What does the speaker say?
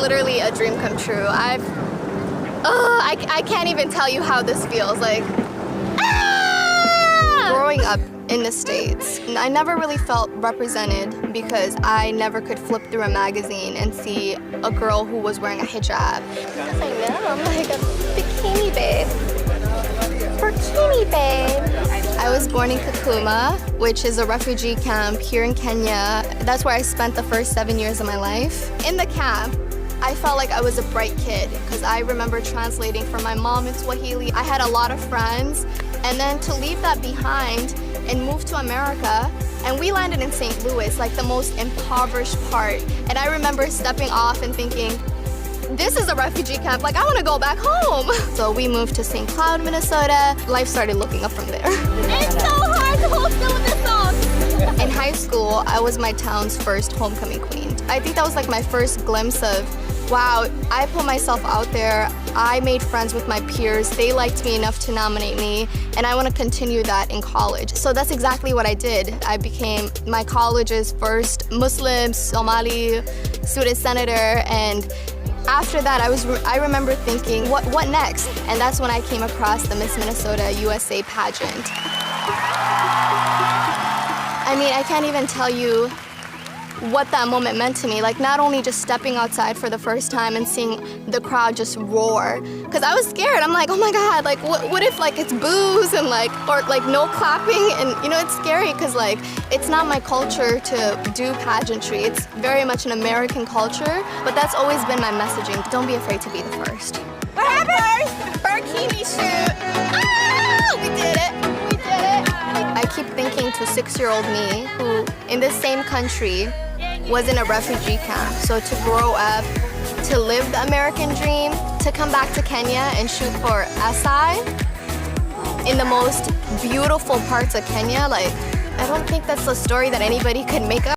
literally a dream come true. I can't even tell you how this feels. Like, growing up in the States, I never really felt represented because I never could flip through a magazine and see a girl who was wearing a hijab. Yes, I know. I'm like a bikini babe. Bikini babe. I was born in Kakuma, which is a refugee camp here in Kenya. That's where I spent the first 7 years of my life. In the camp, I felt like I was a bright kid because I remember translating for my mom in Swahili. I had a lot of friends, and then to leave that behind and move to America, and we landed in St. Louis, like the most impoverished part. And I remember stepping off and thinking, this is a refugee camp, like I want to go back home. So we moved to St. Cloud, Minnesota. Life started looking up from there. It's so hard to hold still with this song. In high school, I was my town's first homecoming queen. I think that was like my first glimpse of, wow, I put myself out there. I made friends with my peers. They liked me enough to nominate me, and I want to continue that in college. So that's exactly what I did. I became my college's first Muslim Somali student senator, and after that, I remember thinking, what next? And that's when I came across the Miss Minnesota USA pageant. I mean, I can't even tell you what that moment meant to me. Like, not only just stepping outside for the first time and seeing the crowd just roar, because I was scared. I'm like, oh my God, like what if like it's boos and like, or like no clapping, and you know, it's scary because like it's not my culture to do pageantry. It's very much an American culture, but that's always been my messaging. Don't be afraid to be the first. What happened? Bikini shoot. Ah, we did it. We did it. I keep thinking to 6-year-old me, who in the same country was in a refugee camp. So to grow up, to live the American dream, to come back to Kenya and shoot for SI in the most beautiful parts of Kenya, like, I don't think that's a story that anybody could make up.